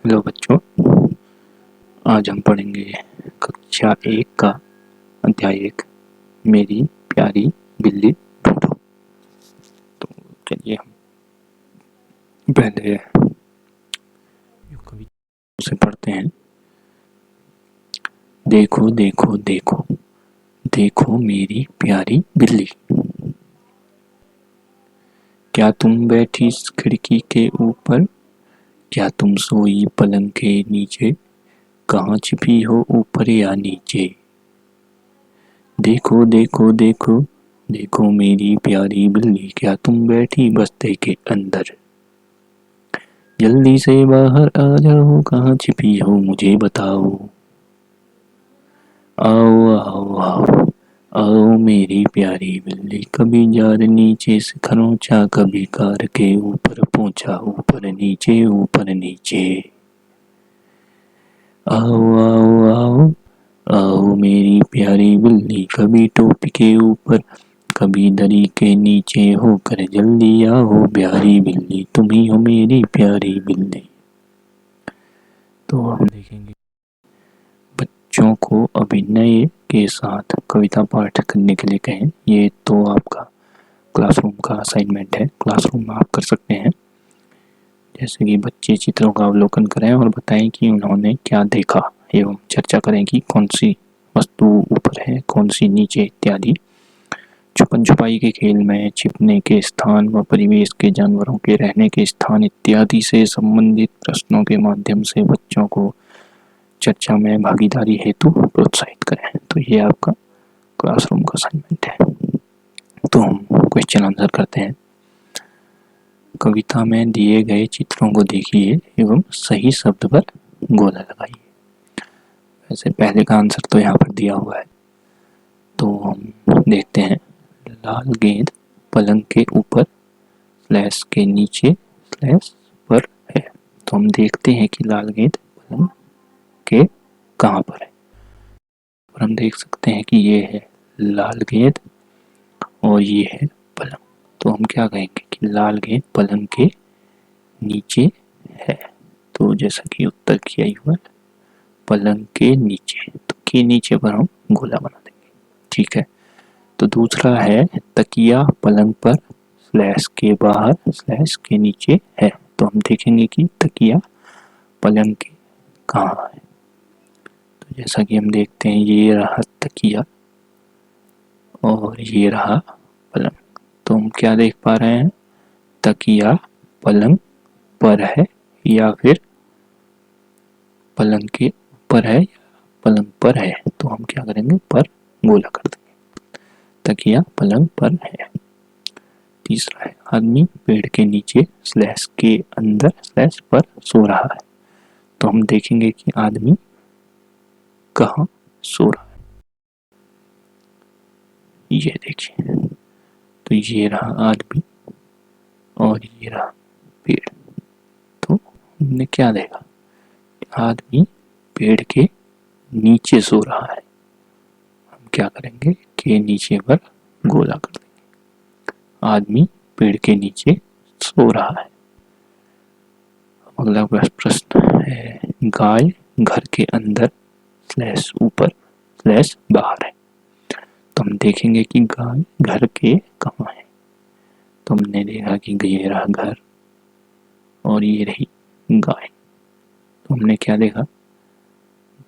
Hello बच्चों, आज हम पढ़ेंगे कक्षा 1 का अध्याय 1 मेरी प्यारी बिल्ली ढूंढो। तो चलिए हम पहले कविता से पढ़ते हैं। देखो देखो देखो देखो मेरी प्यारी बिल्ली, क्या तुम बैठी इस खिड़की के ऊपर, क्या तुम सोई पलंग के नीचे, कहाँ छिपी हो ऊपर या नीचे। देखो देखो देखो देखो मेरी प्यारी बिल्ली, क्या तुम बैठी बस्ते के अंदर, जल्दी से बाहर आ जाओ, कहाँ छिपी हो मुझे बताओ। आओ आओ आओ आओ मेरी प्यारी बिल्ली, कभी जार नीचे से खरोंचा, कभी कार के ऊपर पहुंचा, ऊपर नीचे। आओ आओ आओ आओ मेरी प्यारी बिल्ली, कभी टोपी के ऊपर, कभी दरी के नीचे होकर, जल्दी आओ प्यारी बिल्ली, तुम ही हो मेरी प्यारी बिल्ली। तो हम देखेंगे बच्चों को अभिनय के साथ कविता पाठ करने के लिए कहें। ये तो आपका क्लासरूम का असाइनमेंट है, क्लासरूम में आप कर सकते हैं। जैसे कि बच्चे चित्रों का अवलोकन करें और बताएं कि उन्होंने क्या देखा, एवं चर्चा करें कि कौन सी वस्तु ऊपर है, कौन सी नीचे इत्यादि। छुपन छुपाई के खेल में छिपने के स्थान व परिवेश के जानवरों के रहने के स्थान इत्यादि से संबंधित प्रश्नों के माध्यम से बच्चों को चर्चा में भागीदारी हेतु प्रोत्साहित करें। तो ये आपका क्लासरूम का असाइनमेंट है। तो हम क्वेश्चन आंसर करते हैं। कविता में दिए गए चित्रों को देखिए एवं सही शब्द पर गोला लगाइए। वैसे पहले का आंसर तो यहाँ पर दिया हुआ है, तो हम देखते हैं। लाल गेंद पलंग के ऊपर स्लैश के नीचे स्लैश पर है। तो हम देखते हैं कि लाल गेंद पलंग के कहाँ पर है, और हम देख सकते हैं कि ये है लाल गेंद और ये है पलंग। तो हम क्या कहेंगे कि लाल गेंद पलंग के नीचे है। तो जैसा कि उत्तर किया हुआ है पलंग के नीचे, तो के नीचे पर हम गोला बना देंगे। ठीक है। तो दूसरा है तकिया पलंग पर स्लैश के बाहर स्लैश के नीचे है। तो हम देखेंगे कि तकिया पलंग के कहाँ है। तो जैसा कि हम देखते हैं ये रहा तकिया और ये रहा पलंग। तो हम क्या देख पा रहे हैं, तकिया पलंग पर है या फिर पलंग के ऊपर है या पलंग पर है। तो हम क्या करेंगे, पर गोला कर देंगे। तकिया पलंग पर है। तीसरा है आदमी पेड़ के नीचे स्लैश के अंदर स्लैश पर सो रहा है। तो हम देखेंगे कि आदमी कहाँ सो रहा है। ये देखिए, तो ये रहा आदमी और ये रहा पेड़। तो हमने क्या देखा, आदमी पेड़ के नीचे सो रहा है। हम क्या करेंगे, के नीचे पर गोला कर देंगे। आदमी पेड़ के नीचे सो रहा है। अगला प्रश्न है गाय घर के अंदर स्लैश ऊपर स्लैश बाहर है। तो हम देखेंगे कि गाय घर के कहाँ है। तो हमने देखा कि ये रहा घर और ये रही गाय। तो हमने क्या देखा,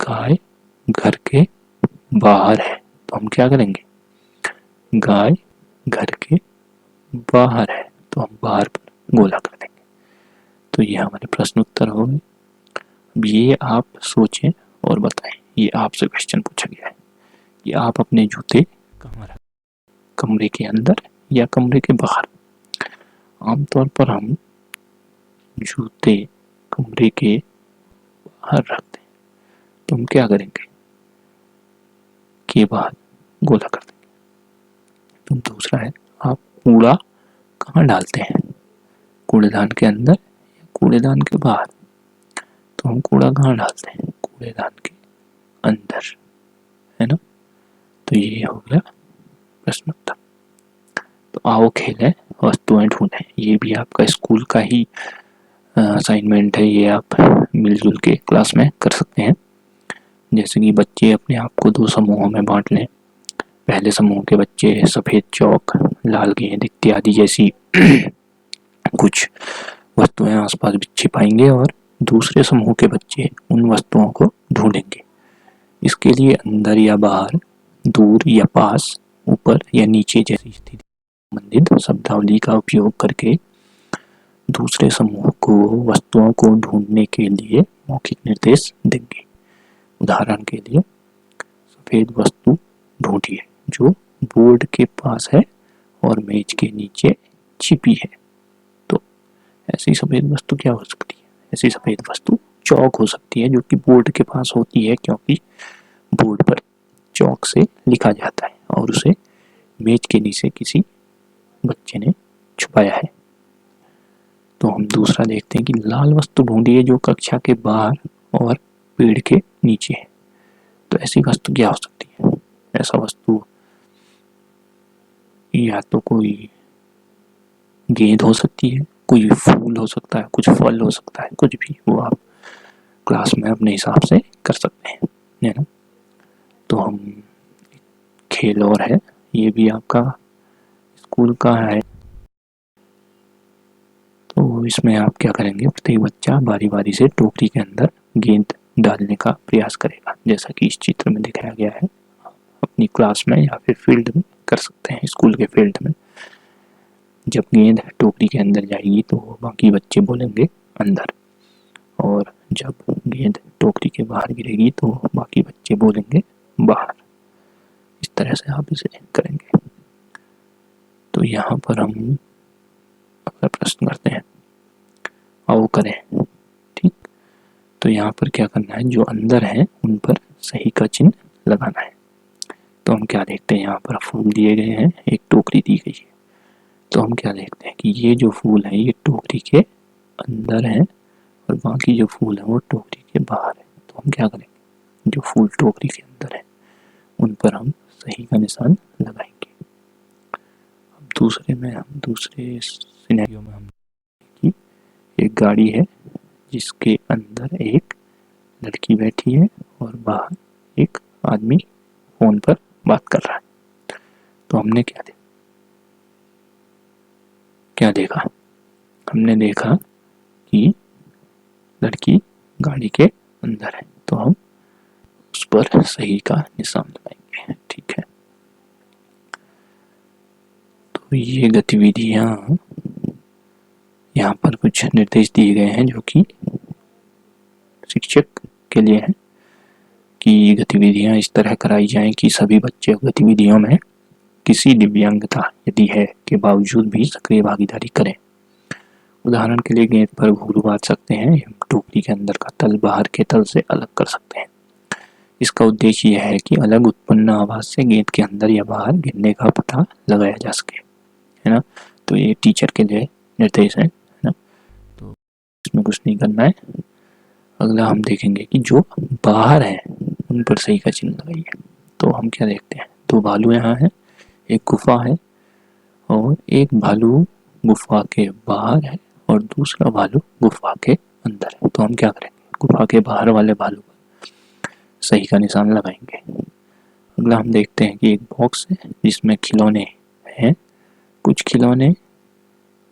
गाय घर के बाहर है। तो हम क्या करेंगे, गाय घर के बाहर है, तो हम बाहर पर गोला कर देंगे। तो ये हमारे प्रश्न उत्तर हो गए। अब ये आप सोचें और बताएं। ये आपसे क्वेश्चन पूछा गया है कि आप अपने जूते कहाँ रखें, कमरे के अंदर या कमरे के बाहर। आमतौर पर हम जूते कमरे के बाहर रखते हैं। तो हम क्या करेंगे, के बाहर गोला कर देंगे। तो दूसरा है आप कूड़ा कहाँ डालते हैं, कूड़ेदान के अंदर या कूड़ेदान के बाहर। तो हम कूड़ा कहाँ डालते हैं, कूड़ेदान के अंदर, है ना। तो ये हो गया प्रश्न उत्तर। तो आओ खेलें वस्तुएं ढूंढें। ये भी आपका स्कूल का ही असाइनमेंट है, ये आप मिलजुल के क्लास में कर सकते हैं। जैसे कि बच्चे अपने आप को 2 समूहों में बांट लें। पहले समूह के बच्चे सफ़ेद चौक, लाल गेंद इत्यादि जैसी कुछ वस्तुएं आसपास छिपाएंगे और दूसरे समूह के बच्चे उन वस्तुओं को ढूंढेंगे। इसके लिए अंदर या बाहर, दूर या पास, ऊपर या नीचे जैसी स्थिति संबंधित शब्दावली का उपयोग करके दूसरे समूह को वस्तुओं को ढूंढने के लिए मौखिक निर्देश देंगे। उदाहरण के लिए, सफेद वस्तु ढूंढिए जो बोर्ड के पास है और मेज के नीचे छिपी है। तो ऐसी सफेद वस्तु क्या हो सकती है? ऐसी सफेद वस्तु चौक हो सकती है, जो कि बोर्ड के पास होती है, क्योंकि बोर्ड पर चौक से लिखा जाता है और उसे मेज के नीचे किसी बच्चे ने छुपाया है। तो हम दूसरा देखते हैं कि लाल वस्तु ढूंढिए जो कक्षा के बाहर और पेड़ के नीचे है। तो ऐसी वस्तु क्या हो सकती है? ऐसा वस्तु या तो कोई गेंद हो सकती है, कोई फूल हो सकता है, कुछ फल हो सकता है, कुछ भी, वो आप क्लास में अपने हिसाब से कर सकते हैं, है ना। तो हम खेल और है, ये भी आपका स्कूल का है। तो इसमें आप क्या करेंगे, प्रत्येक बच्चा बारी बारी से टोकरी के अंदर गेंद डालने का प्रयास करेगा, जैसा कि इस चित्र में दिखाया गया है। अपनी क्लास में या फिर फील्ड में कर सकते हैं, स्कूल के फील्ड में। जब गेंद टोकरी के अंदर जाएगी तो बाकी बच्चे बोलेंगे अंदर, और जब गेंद टोकरी के बाहर गिरेगी तो बाकी बच्चे बोलेंगे बाहर। इस तरह से आप इसे करेंगे। तो यहाँ पर हम अगला प्रश्न करते हैं, आओ करें। ठीक, तो यहाँ पर क्या करना है, जो अंदर है उन पर सही का चिन्ह लगाना है। तो हम क्या देखते हैं, यहाँ पर फूल दिए गए हैं, एक टोकरी दी गई है। तो हम क्या देखते हैं कि ये जो फूल है ये टोकरी के अंदर है और बाकी जो फूल है वो टोकरी के बाहर है। तो हम क्या करेंगे, जो फूल टोकरी के अंदर है उन पर हम सही का निशान लगाएंगे। अब दूसरे सिनेरियो में हम कि एक गाड़ी है जिसके अंदर एक लड़की बैठी है और बाहर एक आदमी फोन पर बात कर रहा है। तो हमने क्या देखा, हमने देखा कि लड़की गाड़ी के अंदर है, तो हम उस पर सही का निशान लगाएंगे। ठीक है, तो ये गतिविधियां, यहाँ पर कुछ निर्देश दिए गए हैं जो कि शिक्षक के लिए है कि गतिविधियां इस तरह कराई जाएं कि सभी बच्चे गतिविधियों में किसी दिव्यांगता यदि है के बावजूद भी सक्रिय भागीदारी करें। उदाहरण के लिए गेंद पर घुंघरू बांध सकते हैं, टोकरी के अंदर का तल बाहर के तल से अलग कर सकते हैं। इसका उद्देश्य यह है कि अलग उत्पन्न आवाज से गेंद के अंदर या बाहर गिरने का पता लगाया जा सके, है ना। तो ये टीचर के लिए निर्देश है ना। तो इसमें कुछ नहीं करना है। अगला हम देखेंगे कि जो बाहर है उन पर सही का चिन्ह लगाइए। तो हम क्या देखते हैं, 2 भालू यहाँ है, एक गुफा है और एक भालू गुफा के बाहर है और दूसरा भालू गुफा के अंदर है। तो हम क्या करेंगे, गुफा के बाहर वाले भालू पर सही का निशान लगाएंगे। अगला हम देखते हैं कि एक बॉक्स है जिसमें खिलौने हैं। कुछ खिलौने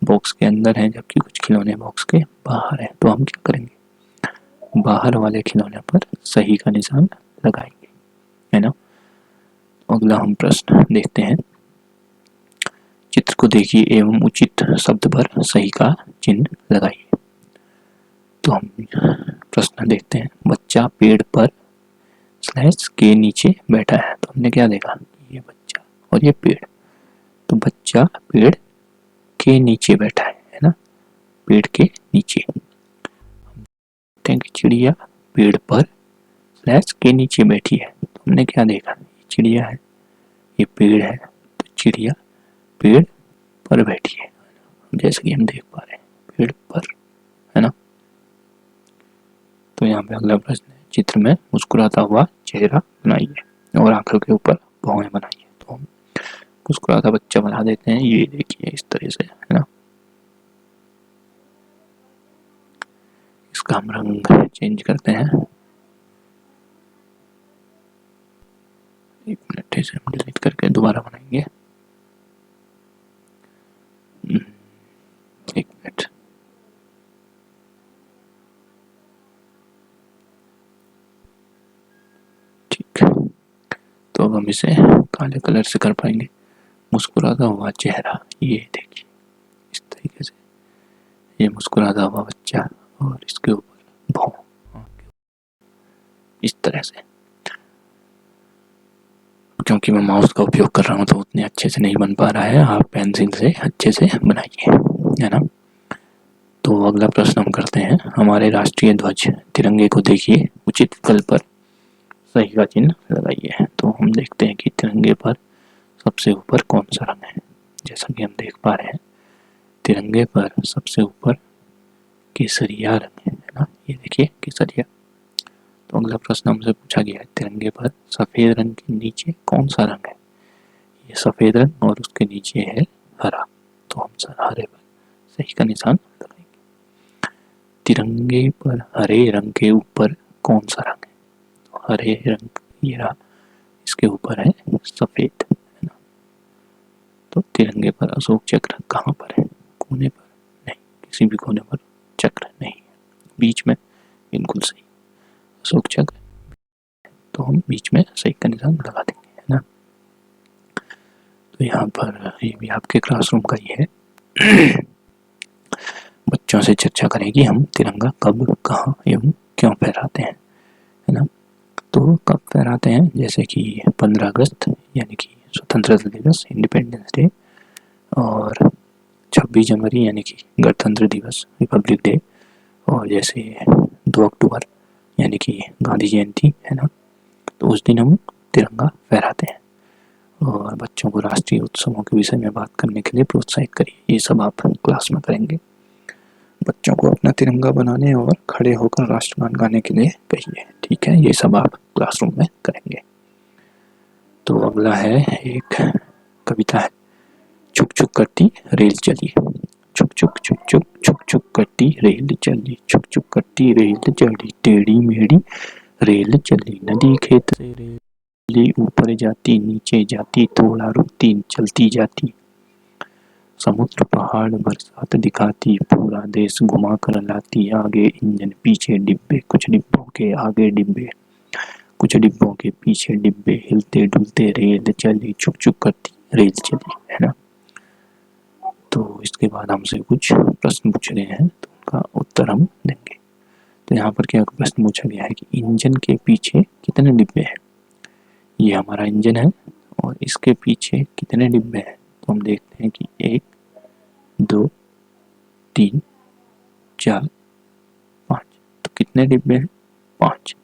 बॉक्स के अंदर हैं जबकि कुछ खिलौने बॉक्स के बाहर हैं। तो हम क्या करेंगे, बाहर वाले खिलौने पर सही का निशान लगाएंगे, है ना। अगला हम प्रश्न देखते हैं, चित्र को देखिए एवं उचित शब्द पर सही का चिन्ह लगाइए। तो हम प्रश्न देखते हैं, बच्चा पेड़ पर स्लैश के नीचे बैठा है। तो हमने क्या देखा, ये बच्चा और ये पेड़। तो बच्चा पेड़ के नीचे बैठा है ना, पेड़ के नीचे। चिड़िया पेड़ पर स्लैश के नीचे बैठी है। तो हमने क्या देखा, ये चिड़िया है, ये पेड़ है, तो चिड़िया पेड़ पर बैठी है, जैसे कि हम देख पा रहे हैं, पेड़ पर, है ना। तो यहाँ पे अगला प्रश्न है, चित्र में मुस्कुराता हुआ चेहरा बनाइए और आंखों के ऊपर भौहें बनाइए। तो हम मुस्कुराता बच्चा बना देते हैं, ये देखिए इस तरह से, है ना। इसका हम रंग चेंज करते हैं। एक मिनट, इसे हम डिलीट करके दोबारा बनाएंगे। एक मिनट, ठीक। तो अब हम इसे काले कलर से कर पाएंगे। मुस्कुराता हुआ चेहरा, ये देखिए इस तरीके से, ये मुस्कुराता हुआ बच्चा और इसके ऊपर भौं, इस तरह से। क्योंकि मैं माउस का उपयोग कर रहा हूँ तो उतने अच्छे से नहीं बन पा रहा है, आप पेंसिल से अच्छे से बनाइए, है ना। तो अगला प्रश्न हम करते हैं, हमारे राष्ट्रीय ध्वज तिरंगे को देखिए, उचित विकल्प पर सही का चिन्ह लगाइए। तो हम देखते हैं कि तिरंगे पर सबसे ऊपर कौन सा रंग है। जैसा कि हम देख पा रहे हैं, तिरंगे पर सबसे ऊपर केसरिया रंग है ना, ये देखिए केसरिया। तो अगला प्रश्न हमसे पूछा गया है, तिरंगे पर सफेद रंग के नीचे कौन सा रंग है। ये सफेद रंग और उसके नीचे है हरा, तो हम हरे पर सही का निशान लगाएंगे। तिरंगे पर हरे रंग के ऊपर कौन सा रंग है, तो हरे रंग ये रहा, इसके ऊपर है सफेद, है ना। तो तिरंगे पर अशोक चक्र कहाँ पर है, कोने पर नहीं, किसी भी कोने पर चक्र नहीं है, बीच में, बिल्कुल सही अशोक चक्र, तो हम बीच में सही का निशान लगा देंगे, है ना। तो यहाँ पर ये भी आपके क्लासरूम का ही है। बच्चों से चर्चा करें कि हम तिरंगा कब, कहाँ एवं क्यों फहराते हैं, है ना। तो कब फहराते हैं, जैसे कि 15 अगस्त यानी कि स्वतंत्रता दिवस, इंडिपेंडेंस डे, और 26 जनवरी यानी कि गणतंत्र दिवस, रिपब्लिक डे, और जैसे 2 अक्टूबर यानी कि गांधी जयंती, है ना। तो उस दिन हम तिरंगा फहराते हैं। और बच्चों को राष्ट्रीय उत्सवों के विषय में बात करने के लिए प्रोत्साहित करिए, ये सब आप क्लास में करेंगे। बच्चों को अपना तिरंगा बनाने और खड़े होकर राष्ट्रगान गाने के लिए कहिए, ठीक है, ये सब आप क्लासरूम में करेंगे। तो अगला है एक कविता है, छुक छुक करती रेल चली, छुक छुक छुक छुक छुक छुक करती रेल चली, छुक छुक करती रेल चली, टेढ़ी मेढ़ी रेल चली, नदी खेत से रेल ऊपर जाती, नीचे जाती, थोड़ा रुकती, चलती जाती, समुद्र पहाड़ बरसात दिखाती, पूरा देश घुमा कर लाती, आगे इंजन पीछे डिब्बे, कुछ डिब्बों के आगे डिब्बे, कुछ डिब्बों के पीछे डिब्बे, हिलते डुलते रेल चली, छुक छुक करती रेल चली, है ना। तो इसके बाद हमसे कुछ प्रश्न पूछ रहे हैं, तो उनका उत्तर हम देंगे। तो यहाँ पर क्या प्रश्न पूछा गया है कि इंजन के पीछे कितने डिब्बे हैं। ये हमारा इंजन है और इसके पीछे कितने डिब्बे हैं, तो हम देखते हैं कि 1 2 3 4 5, तो कितने डिब्बे हैं, 5।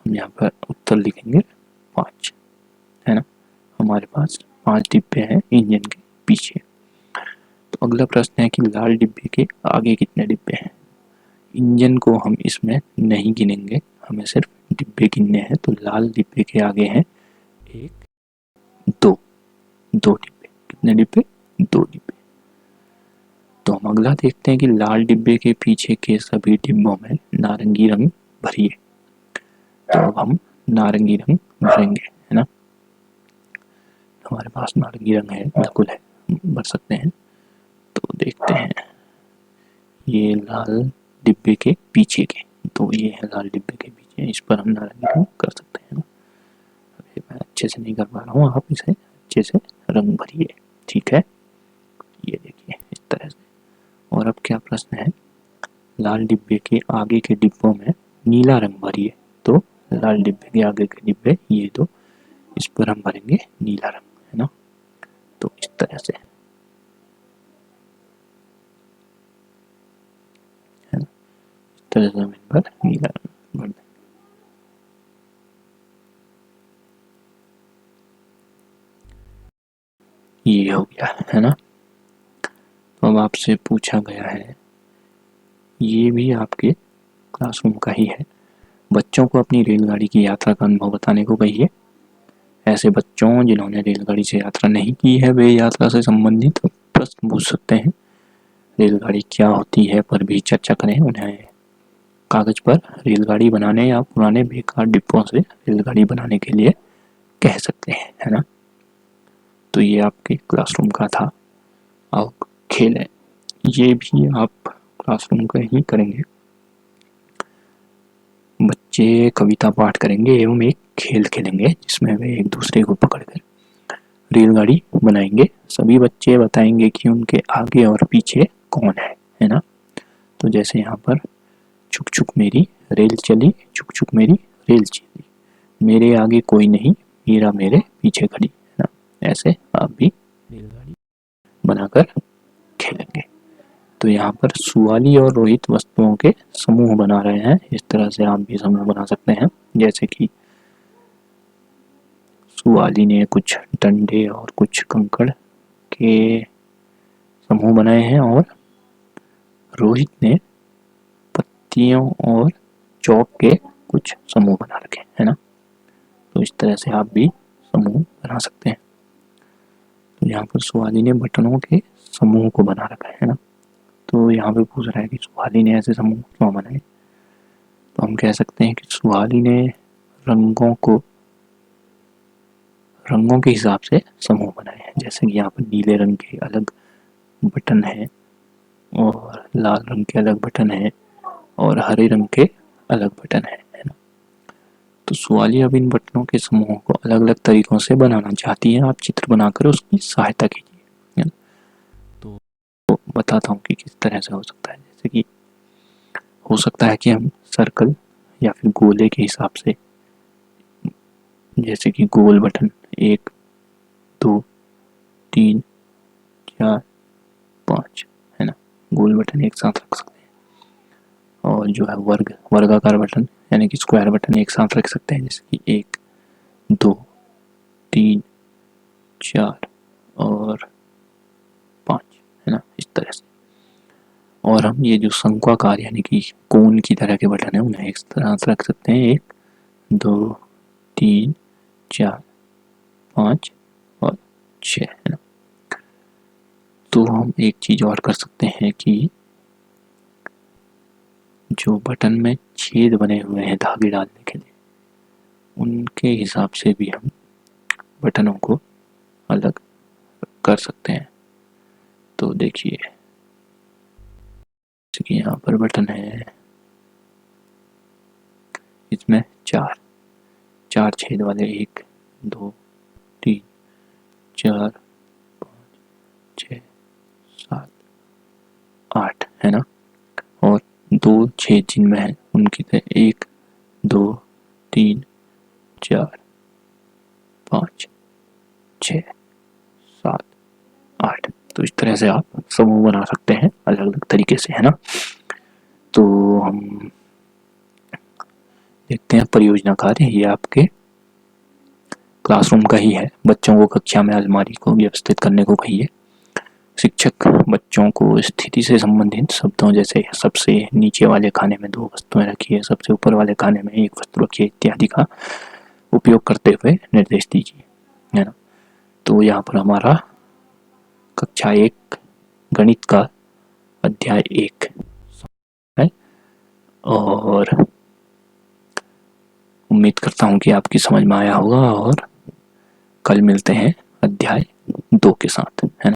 हम यहाँ पर उत्तर लिखेंगे 5, है ना। हमारे पास 5 डिब्बे हैं इंजन के पीछे। तो अगला प्रश्न है कि लाल डिब्बे के आगे कितने डिब्बे हैं। इंजन को हम इसमें नहीं गिनेंगे, हमें सिर्फ डिब्बे गिनने हैं। तो लाल डिब्बे के आगे हैं 1 2 2 डिब्बे, कितने डिब्बे, 2 डिब्बे। तो हम अगला देखते हैं कि लाल डिब्बे के पीछे के सभी डिब्बों में नारंगी रंग भरिए। तो अब हम नारंगी रंग भरेंगे, है ना। हमारे पास नारंगी रंग है, बिल्कुल है, भर सकते हैं। तो देखते हैं, ये लाल डिब्बे के पीछे के, तो ये है लाल डिब्बे के पीछे, इस पर हम नारंगी रंग कर सकते हैं ना। अभी मैं अच्छे से नहीं कर पा रहा हूँ, आप इसे अच्छे से रंग भरिए, ठीक है। ये देखिए इस तरह से। और अब क्या प्रश्न है, लाल डिब्बे के आगे के डिब्बों में नीला रंग भरिए। तो लाल डिब्बे के आगे के डिब्बे ये दो, इस पर हम भरेंगे नीला रंग, है ना। तो इस तरह से, है ना, इस तरह से हम इन पर नीला रंग भर देंगे। ये हो गया, है ना। तो अब आपसे पूछा गया है, ये भी आपके क्लासरूम का ही है, बच्चों को अपनी रेलगाड़ी की यात्रा का अनुभव बताने को कहिए। ऐसे बच्चों जिन्होंने रेलगाड़ी से यात्रा नहीं की है, वे यात्रा से संबंधित प्रश्न पूछ सकते हैं। रेलगाड़ी क्या होती है पर भी चर्चा करें, उन्हें कागज पर रेलगाड़ी बनाने या पुराने बेकार डिब्बों से रेलगाड़ी बनाने के लिए कह सकते हैं, है ना। तो ये आपके क्लासरूम का था और खेल है, ये भी आप क्लासरूम का ही करेंगे। बच्चे कविता पाठ करेंगे एवं एक खेल खेलेंगे जिसमें वे एक दूसरे को पकड़कर रेलगाड़ी बनाएंगे। सभी बच्चे बताएंगे कि उनके आगे और पीछे कौन है ना। तो जैसे यहाँ पर चुक चुक मेरी रेल चली, चुक चुक मेरी रेल चली, मेरे आगे कोई नहीं, मीरा मेरे पीछे खड़ी, है ना। ऐसे आप भी रेलगाड़ी बनाकर खेलेंगे। तो यहाँ पर सुवाली और रोहित वस्तुओं के समूह बना रहे हैं, इस तरह से आप भी समूह बना सकते हैं। जैसे कि सुवाली ने कुछ डंडे और कुछ कंकड़ के समूह बनाए हैं और रोहित ने पत्तियों और चौक के कुछ समूह बना रखे, है ना। तो इस तरह से आप भी समूह बना सकते हैं। तो यहाँ पर सुवाली ने बटनों के समूह को बना रखा है ना। तो यहाँ पे पूछ रहा है कि सुवाली ने ऐसे समूह क्यों बनाए। तो हम कह सकते हैं कि सुवाली ने रंगों के हिसाब से समूह बनाए हैं। जैसे कि यहाँ पर नीले रंग के अलग बटन है और लाल रंग के अलग बटन है और हरे रंग के अलग बटन है ना। तो सुवाली अब इन बटनों के समूहों को अलग अलग तरीकों से बनाना चाहती है, आप चित्र बनाकर उसकी सहायता कीजिए। तो बताता हूँ कि किस तरह से हो सकता है। जैसे कि हो सकता है कि हम सर्कल या फिर गोले के हिसाब से, जैसे कि गोल बटन 1 2 3 4 5, है ना, गोल बटन एक साथ रख सकते हैं। और जो है वर्गाकार बटन यानी कि स्क्वायर बटन एक साथ रख सकते हैं, जैसे कि 1 2 3 4 और 5, है ना, इस तरह से। और हम ये जो शंक्वाकार यानी कि कोन की तरह के बटन है उन्हें एक तरह से रख सकते हैं, 1 2 3 4 5 और 6, है ना। तो हम एक चीज और कर सकते हैं कि जो बटन में छेद बने हुए हैं धागे डालने के लिए, उनके हिसाब से भी हम बटनों को अलग कर सकते हैं। तो देखिए यहाँ पर बटन है, इसमें चार छेद वाले, 1 2 3 4 5 6 7 8, है ना। और 2 छेद जिनमें है उनकी 1 2 3 4 5 6 7 8। तो इस तरह से आप समूह बना सकते हैं अलग अलग तरीके से, है ना। तो हम देखते हैं परियोजना कार्य, ये आपके क्लासरूम का ही है। बच्चों को कक्षा में अलमारी को व्यवस्थित करने को कहिए। शिक्षक बच्चों को स्थिति से संबंधित शब्दों जैसे सबसे नीचे वाले खाने में 2 वस्तुएं रखिए, सबसे ऊपर वाले खाने में 1 वस्तु रखिए इत्यादि का उपयोग करते हुए निर्देश दीजिए, है ना। तो यहाँ पर हमारा कक्षा 1 गणित का अध्याय 1 है और उम्मीद करता हूँ कि आपकी समझ में आया होगा। और कल मिलते हैं अध्याय 2 के साथ, है ना।